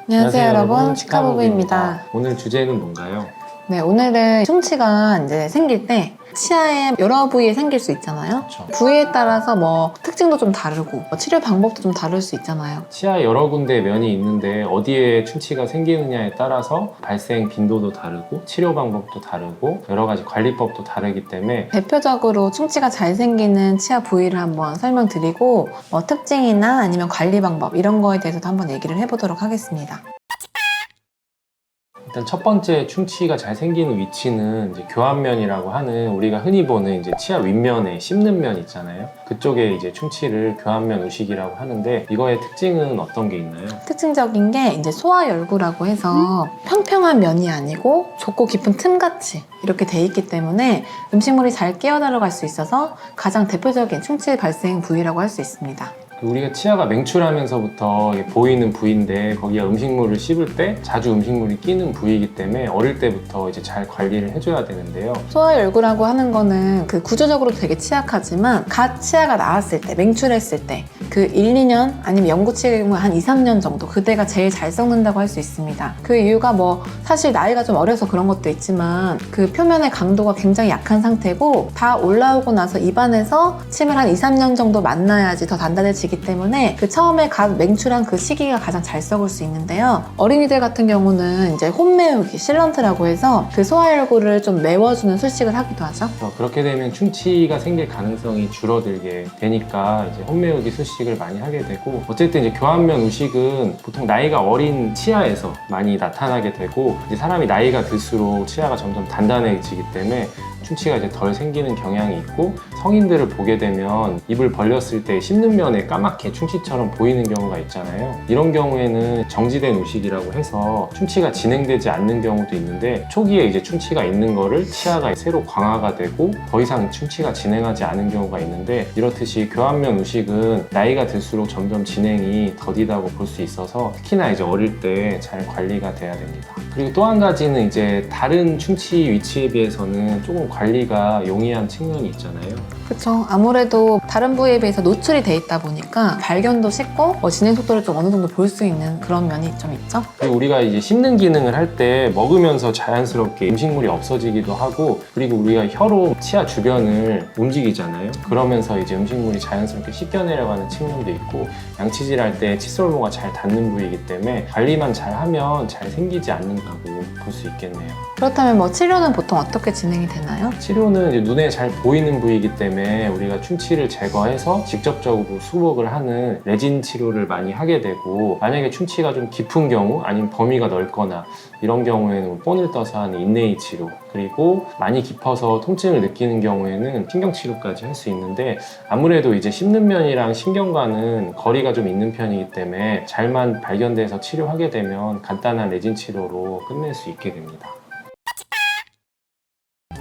안녕하세요 여러분, 치과부부입니다. 오늘 주제는 뭔가요? 네, 오늘은 충치가 이제 생길 때 치아의 여러 부위에 생길 수 있잖아요. 그렇죠. 부위에 따라서 뭐 특징도 좀 다르고 치료 방법도 좀 다를 수 있잖아요. 치아 여러 군데 면이 있는데 어디에 충치가 생기느냐에 따라서 발생 빈도도 다르고 치료 방법도 다르고 여러 가지 관리법도 다르기 때문에 대표적으로 충치가 잘 생기는 치아 부위를 한번 설명드리고 특징이나 아니면 관리 방법 이런 거에 대해서도 한번 얘기를 해보도록 하겠습니다. 일단 첫 번째 충치가 잘 생기는 위치는 이제 교환면이라고 하는 우리가 흔히 보는 이제 치아 윗면에 씹는 면 있잖아요. 그쪽에 이제 충치를 교환면 우식이라고 하는데 이거의 특징은 어떤 게 있나요? 특징적인 게 이제 소화열구라고 해서 평평한 면이 아니고 좁고 깊은 틈같이 이렇게 돼 있기 때문에 음식물이 잘 끼어 들어갈 수 있어서 가장 대표적인 충치 발생 부위라고 할 수 있습니다. 우리가 치아가 맹출하면서부터 보이는 부위인데 거기가 음식물을 씹을 때 자주 음식물이 끼는 부위이기 때문에 어릴 때부터 이제 잘 관리를 해줘야 되는데요. 소화열구라고 하는 거는 그 구조적으로 되게 취약하지만 갓 치아가 나왔을 때, 맹출했을 때 그 1, 2년 아니면 영구치의 경우 한 2, 3년 정도 그때가 제일 잘 썩는다고 할 수 있습니다. 그 이유가 뭐 사실 나이가 좀 어려서 그런 것도 있지만 그 표면의 강도가 굉장히 약한 상태고 다 올라오고 나서 입안에서 침을 한 2, 3년 정도 만나야지 더 단단해지기 때문에 그 처음에 갓 맹출한 그 시기가 가장 잘 썩을 수 있는데요. 어린이들 같은 경우는 이제 홈메우기, 실런트라고 해서 그 소화열구를 좀 메워주는 술식을 하기도 하죠. 그렇게 되면 충치가 생길 가능성이 줄어들게 되니까 이제 홈메우기 수식을 많이 하게 되고 어쨌든 이제 교환면 우식은 보통 나이가 어린 치아에서 많이 나타나게 되고 이제 사람이 나이가 들수록 치아가 점점 단단해지기 때문에 충치가 이제 덜 생기는 경향이 있고 성인들을 보게 되면 입을 벌렸을 때 씹는 면에 까맣게 충치처럼 보이는 경우가 있잖아요. 이런 경우에는 정지된 우식이라고 해서 충치가 진행되지 않는 경우도 있는데 초기에 이제 충치가 있는 거를 치아가 새로 강화가 되고 더 이상 충치가 진행하지 않은 경우가 있는데 이렇듯이 교환면 우식은 나이가 들수록 점점 진행이 더디다고 볼 수 있어서 특히나 이제 어릴 때 잘 관리가 돼야 됩니다. 그리고 또 한 가지는 이제 다른 충치 위치에 비해서는 조금 관리가 용이한 측면이 있잖아요. 그렇죠. 아무래도 다른 부위에 비해서 노출이 돼 있다 보니까 발견도 쉽고 진행 속도를 좀 어느 정도 볼 수 있는 그런 면이 좀 있죠. 그리고 우리가 이제 씹는 기능을 할 때 먹으면서 자연스럽게 음식물이 없어지기도 하고 그리고 우리가 혀로 치아 주변을 움직이잖아요. 그러면서 이제 음식물이 자연스럽게 씻겨 내려가는 측면도 있고 양치질 할 때 칫솔모가 잘 닿는 부위이기 때문에 관리만 잘하면 잘 생기지 않는다고 볼 수 있겠네요. 그렇다면 뭐 치료는 보통 어떻게 진행이 되나요? 치료는 이제 눈에 잘 보이는 부위이기 때문에 우리가 충치를 제거해서 직접적으로 수복을 하는 레진 치료를 많이 하게 되고 만약에 충치가 좀 깊은 경우 아니면 범위가 넓거나 이런 경우에는 본을 떠서 하는 인레이 치료 그리고 많이 깊어서 통증을 느끼는 경우에는 신경치료까지 할 수 있는데 아무래도 이제 씹는 면이랑 신경과는 거리가 좀 있는 편이기 때문에 잘만 발견돼서 치료하게 되면 간단한 레진 치료로 끝낼 수 있게 됩니다.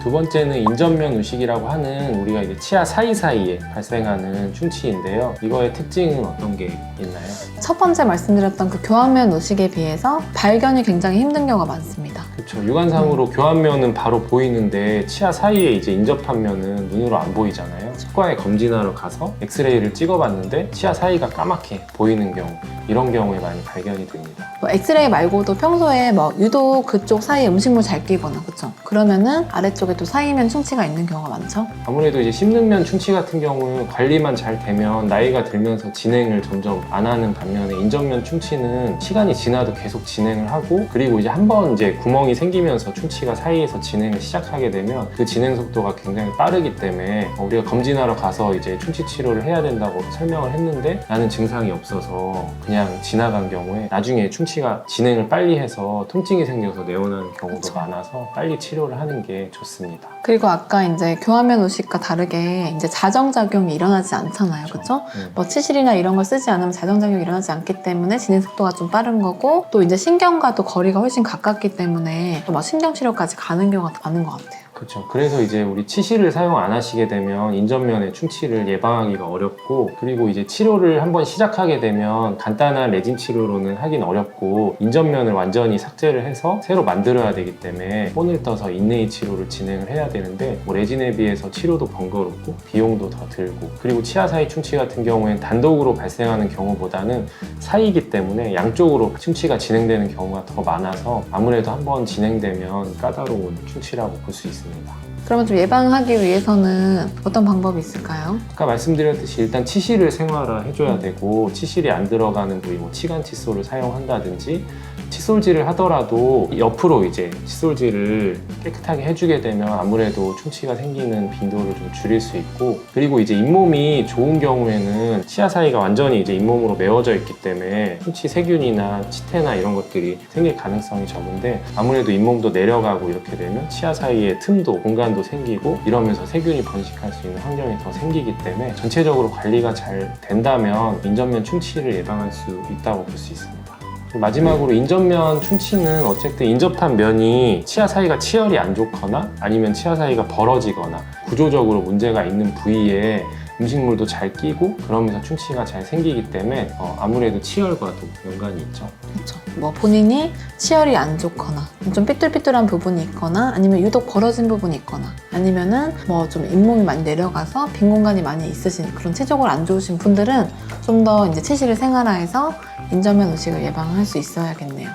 두 번째는 인전면 우식이라고 하는 우리가 이제 치아 사이사이에 발생하는 충치인데요. 이거의 특징은 어떤 게 있나요? 첫 번째 말씀드렸던 그 교환면 우식에 비해서 발견이 굉장히 힘든 경우가 많습니다. 그렇죠. 육안상으로 교환면은 바로 보이는데 치아 사이에 이제 인접한 면은 눈으로 안 보이잖아요. 치과에 검진하러 가서 엑스레이를 찍어봤는데 치아 사이가 까맣게 보이는 경우 이런 경우에 많이 발견이 됩니다. 엑스레이 말고도 평소에 유독 그쪽 사이에 음식물 잘 끼거나 그렇죠? 그러면은 아래쪽에 또 사이면 충치가 있는 경우가 많죠. 아무래도 이제 씹는 면 충치 같은 경우는 관리만 잘 되면 나이가 들면서 진행을 점점 안 하는 반면에 인전면 충치는 시간이 지나도 계속 진행을 하고 그리고 이제 한번 이제 구멍이 생기면서 충치가 사이에서 진행을 시작하게 되면 그 진행 속도가 굉장히 빠르기 때문에 우리가 검진하러 가서 이제 충치 치료를 해야 된다고 설명을 했는데 나는 증상이 없어서 그냥 지나간 경우에 나중에 충치가 진행을 빨리 해서 통증이 생겨서 내원하는 경우도 그쵸. 많아서 빨리 치료를 하는 게 좋습니다. 그리고 아까 이제 교환면 우식과 다르게 이제 자정작용이 일어나지 않잖아요. 그렇죠? 치실이나 이런 걸 쓰지 않으면 자정작용이 일어나지 않기 때문에 진행 속도가 좀 빠른 거고 또 이제 신경과도 거리가 훨씬 가깝기 때문에 또 신경치료까지 가는 경우가 많은 것 같아요. 그렇죠. 그래서 이제 우리 치실을 사용 안 하시게 되면 인전면의 충치를 예방하기가 어렵고, 그리고 이제 치료를 한번 시작하게 되면 간단한 레진 치료로는 하긴 어렵고 인전면을 완전히 삭제를 해서 새로 만들어야 되기 때문에 본을 떠서 인레이 치료를 진행을 해야 되는데, 뭐 레진에 비해서 치료도 번거롭고 비용도 더 들고, 그리고 치아 사이 충치 같은 경우에는 단독으로 발생하는 경우보다는 사이기 때문에 양쪽으로 충치가 진행되는 경우가 더 많아서 아무래도 한번 진행되면 까다로운 충치라고 볼 수 있습니다. 그러면 좀 예방하기 위해서는 어떤 방법이 있을까요? 아까 말씀드렸듯이 일단 치실을 생활화 해줘야 되고, 치실이 안 들어가는 부위, 뭐 치간 칫솔을 사용한다든지, 칫솔질을 하더라도 옆으로 이제 칫솔질을 깨끗하게 해주게 되면 아무래도 충치가 생기는 빈도를 좀 줄일 수 있고, 그리고 이제 잇몸이 좋은 경우에는 치아 사이가 완전히 이제 잇몸으로 메워져 있기 때문에 충치 세균이나 치태나 이런 것들이 생길 가능성이 적은데, 아무래도 잇몸도 내려가고 이렇게 되면 치아 사이에 틈도 공간도 생기고 이러면서 세균이 번식할 수 있는 환경이 더 생기기 때문에 전체적으로 관리가 잘 된다면 인전면 충치를 예방할 수 있다고 볼 수 있습니다. 마지막으로 인전면 충치는 어쨌든 인접한 면이 치아 사이가 치열이 안 좋거나 아니면 치아 사이가 벌어지거나 구조적으로 문제가 있는 부위에 음식물도 잘 끼고 그러면서 충치가 잘 생기기 때문에 아무래도 치열과도 연관이 있죠. 그렇죠. 뭐 본인이 치열이 안 좋거나 좀 삐뚤삐뚤한 부분이 있거나 아니면 유독 벌어진 부분이 있거나 아니면은 뭐 좀 잇몸이 많이 내려가서 빈 공간이 많이 있으신 그런 체적으로 안 좋으신 분들은 좀 더 이제 치실을 생활화해서 인전면 의식을 예방할 수 있어야겠네요.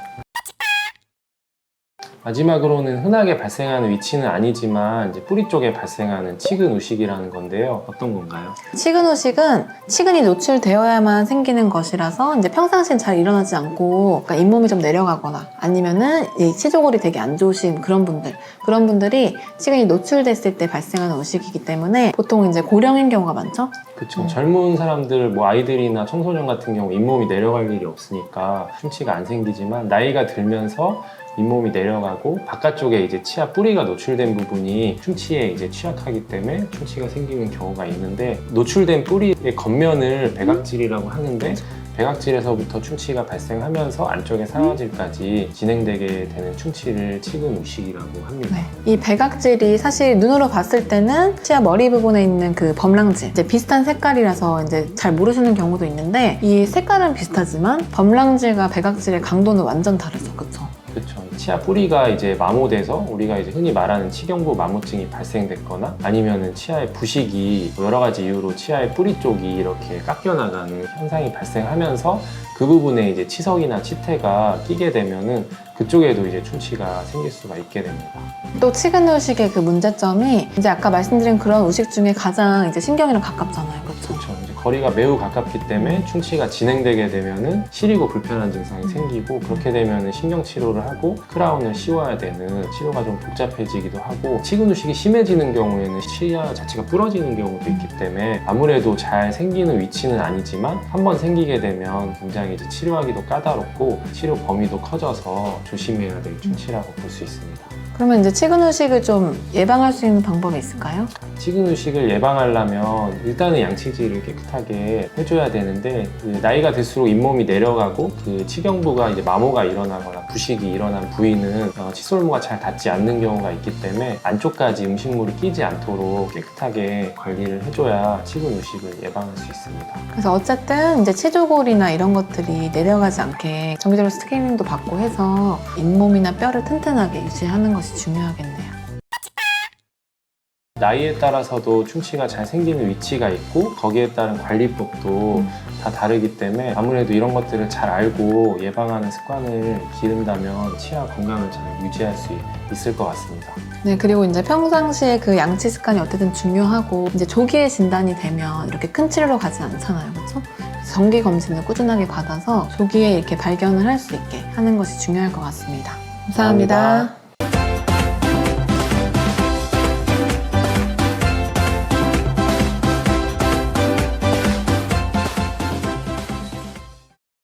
마지막으로는 흔하게 발생하는 위치는 아니지만 이제 뿌리 쪽에 발생하는 치근 우식이라는 건데요. 어떤 건가요? 치근 우식은 치근이 노출되어야만 생기는 것이라서 이제 평상시엔 잘 일어나지 않고 그러니까 잇몸이 좀 내려가거나 아니면은 이 치조골이 되게 안 좋으신 그런 분들이 치근이 노출됐을 때 발생하는 우식이기 때문에 보통 이제 고령인 경우가 많죠. 그렇죠. 젊은 사람들, 뭐 아이들이나 청소년 같은 경우 잇몸이 내려갈 일이 없으니까 충치가 안 생기지만, 나이가 들면서 잇몸이 내려가고 바깥쪽에 이제 치아 뿌리가 노출된 부분이 충치에 이제 취약하기 때문에 충치가 생기는 경우가 있는데, 노출된 뿌리의 겉면을 백악질이라고 하는데, 백악질에서부터 충치가 발생하면서 안쪽에 상아질까지 진행되게 되는 충치를 치근 우식이라고 합니다. 네. 이 백악질이 사실 눈으로 봤을 때는 치아 머리 부분에 있는 그 범랑질, 이제 비슷한 색깔이라서 이제 잘 모르시는 경우도 있는데, 이 색깔은 비슷하지만 범랑질과 백악질의 강도는 완전 다르죠, 그렇죠? 그렇죠. 치아 뿌리가 이제 마모돼서 우리가 이제 흔히 말하는 치경부 마모증이 발생됐거나 아니면은 치아의 부식이 여러 가지 이유로 치아의 뿌리 쪽이 이렇게 깎여 나가는 현상이 발생하면서 그 부분에 이제 치석이나 치태가 끼게 되면은 그쪽에도 이제 충치가 생길 수가 있게 됩니다. 또 치근 우식의 그 문제점이 이제 아까 말씀드린 그런 우식 중에 가장 이제 신경이랑 가깝잖아요, 그렇죠? 그렇죠. 이제 거리가 매우 가깝기 때문에 충치가 진행되게 되면은 시리고 불편한 증상이 생기고, 그렇게 되면은 신경 치료를 하고 크라운을 씌워야 되는 치료가 좀 복잡해지기도 하고, 치근 우식이 심해지는 경우에는 치아 자체가 부러지는 경우도 있기 때문에 아무래도 잘 생기는 위치는 아니지만 한번 생기게 되면 굉장히 이제 치료하기도 까다롭고 치료 범위도 커져서 조심해야 될 충치라고 볼 수 있습니다. 그러면 이제 치근 우식을 좀 예방할 수 있는 방법이 있을까요? 치근 우식을 예방하려면 일단은 양치질을 깨끗하게 해줘야 되는데, 그 나이가 들수록 잇몸이 내려가고 그 치경부가 이제 마모가 일어나거나 부식이 일어난 부위는 칫솔모가 잘 닿지 않는 경우가 있기 때문에 안쪽까지 음식물이 끼지 않도록 깨끗하게 관리를 해줘야 치근 우식을 예방할 수 있습니다. 그래서 어쨌든 이제 치조골이나 이런 것들이 내려가지 않게 정기적으로 스케일링도 받고 해서 잇몸이나 뼈를 튼튼하게 유지하는 것이 중요하겠네요. 나이에 따라서도 충치가 잘 생기는 위치가 있고 거기에 따른 관리법도 다 다르기 때문에 아무래도 이런 것들을 잘 알고 예방하는 습관을 기른다면 치아 건강을 잘 유지할 수 있을 것 같습니다. 네, 그리고 이제 평상시에 그 양치 습관이 어쨌든 중요하고 이제 조기에 진단이 되면 이렇게 큰 치료로 가지 않잖아요, 그렇죠? 정기 검진을 꾸준하게 받아서 조기에 이렇게 발견을 할 수 있게 하는 것이 중요할 것 같습니다. 감사합니다.